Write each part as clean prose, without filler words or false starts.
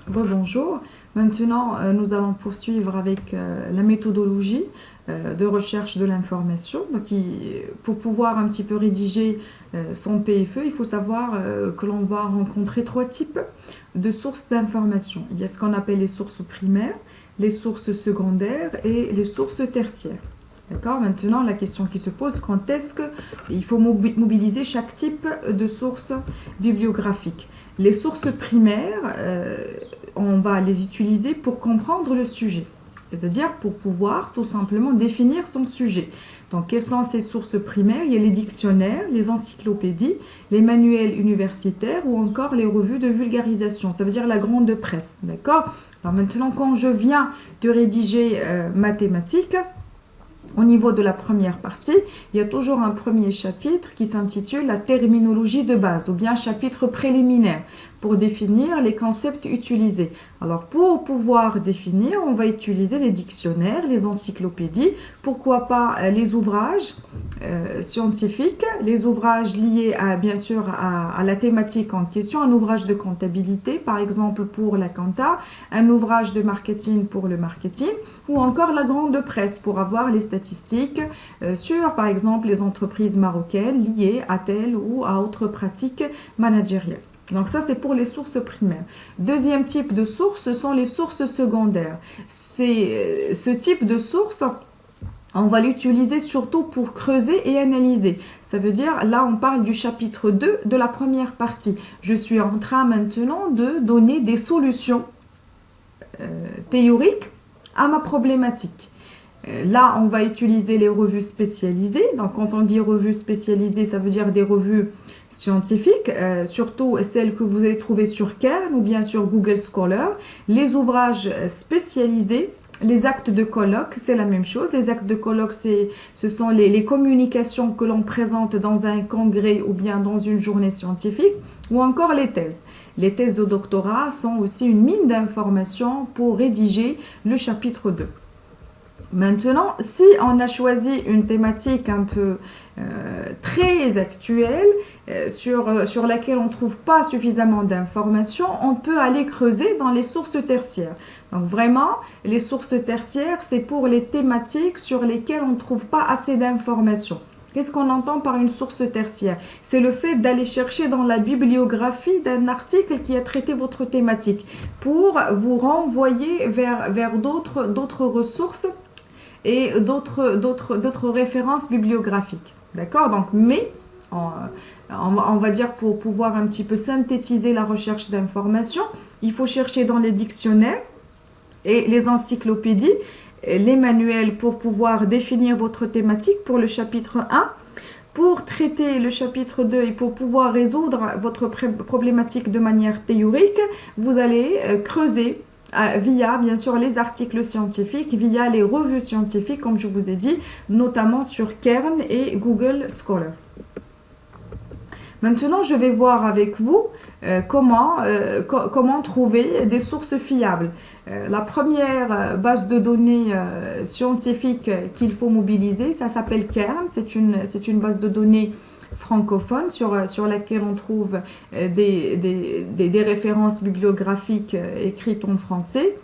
Bonjour. Maintenant, nous allons poursuivre avec la méthodologie de recherche de l'information. Pour pouvoir un petit peu rédiger son PFE, il faut savoir que l'on va rencontrer trois types de sources d'information. Il y a ce qu'on appelle les sources primaires, les sources secondaires et les sources tertiaires. D'accord. Maintenant, la question qui se pose, quand est-ce qu'il faut mobiliser chaque type de source bibliographique? Les sources primaires, on va les utiliser pour comprendre le sujet, c'est-à-dire pour pouvoir tout simplement définir son sujet. Donc, quelles sont ces sources primaires? Il y a les dictionnaires, les encyclopédies, les manuels universitaires ou encore les revues de vulgarisation, ça veut dire la grande presse. D'accord. Alors maintenant, quand je viens de rédiger ma thématique, au niveau de la première partie, il y a toujours un premier chapitre qui s'intitule la terminologie de base ou bien chapitre préliminaire pour définir les concepts utilisés. Alors pour pouvoir définir, on va utiliser les dictionnaires, les encyclopédies, pourquoi pas les ouvrages scientifiques, les ouvrages liés bien sûr à la thématique en question, un ouvrage de comptabilité par exemple pour la compta, un ouvrage de marketing pour le marketing ou encore la grande presse pour avoir les statistiques sur par exemple les entreprises marocaines liées à telle ou à autre pratique managériale. Donc ça, c'est pour les sources primaires. Deuxième type de source, ce sont les sources secondaires. Ce type de source, on va l'utiliser surtout pour creuser et analyser. Ça veut dire, là, on parle du chapitre 2 de la première partie. Je suis en train maintenant de donner des solutions théoriques à ma problématique. Là, on va utiliser les revues spécialisées. Donc, quand on dit revues spécialisées, ça veut dire des revues scientifiques, surtout celles que vous allez trouver sur Cairn ou bien sur Google Scholar. Les ouvrages spécialisés, les actes de colloque, c'est la même chose. Les actes de colloque, ce sont les communications que l'on présente dans un congrès ou bien dans une journée scientifique, ou encore les thèses. Les thèses de doctorat sont aussi une mine d'informations pour rédiger le chapitre 2. Maintenant, si on a choisi une thématique un peu très actuelle, sur laquelle on ne trouve pas suffisamment d'informations, on peut aller creuser dans les sources tertiaires. Donc vraiment, les sources tertiaires, c'est pour les thématiques sur lesquelles on ne trouve pas assez d'informations. Qu'est-ce qu'on entend par une source tertiaire? C'est le fait d'aller chercher dans la bibliographie d'un article qui a traité votre thématique pour vous renvoyer vers d'autres ressources et d'autres références bibliographiques. D'accord. Donc, mais on va dire pour pouvoir un petit peu synthétiser la recherche d'informations, il faut chercher dans les dictionnaires et les encyclopédies, les manuels pour pouvoir définir votre thématique pour le chapitre 1. Pour traiter le chapitre 2 et pour pouvoir résoudre votre problématique de manière théorique, vous allez creuser via bien sûr les articles scientifiques, via les revues scientifiques comme je vous ai dit, notamment sur Cairn et Google Scholar. Maintenant, je vais voir avec vous comment trouver des sources fiables. La première base de données scientifique qu'il faut mobiliser, ça s'appelle Cairn. C'est une base de données francophone sur laquelle on trouve des références bibliographiques écrites en français.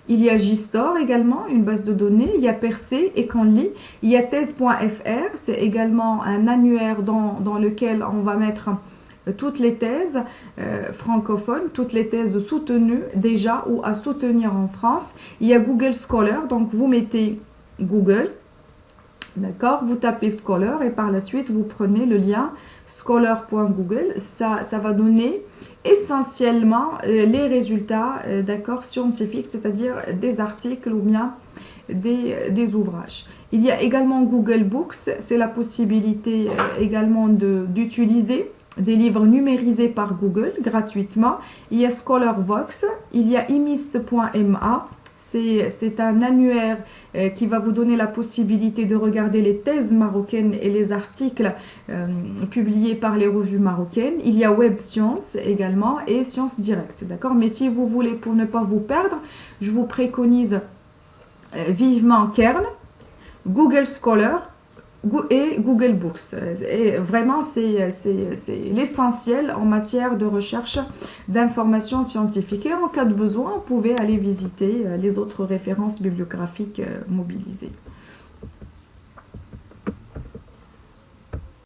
Il y a JSTOR également, une base de données. Il y a Percé et Canly. Il y a thèse.fr, c'est également un annuaire dans lequel on va mettre toutes les thèses francophones, toutes les thèses soutenues déjà ou à soutenir en France. Il y a Google Scholar, donc vous mettez Google, d'accord, vous tapez Scholar et par la suite vous prenez le lien scholar.google. Ça va donner essentiellement les résultats d'accord, scientifiques, c'est-à-dire des articles ou bien des ouvrages. Il y a également Google Books, c'est la possibilité également d'utiliser des livres numérisés par Google gratuitement. Il y a ScholarVox, il y a imist.ma. C'est un annuaire qui va vous donner la possibilité de regarder les thèses marocaines et les articles publiés par les revues marocaines. Il y a Web Science également et Sciences Directes, d'accord? Mais si vous voulez, pour ne pas vous perdre, je vous préconise vivement Cairn, Google Scholar, et Google Books. Et vraiment, c'est l'essentiel en matière de recherche d'informations scientifiques. Et en cas de besoin, vous pouvez aller visiter les autres références bibliographiques mobilisées.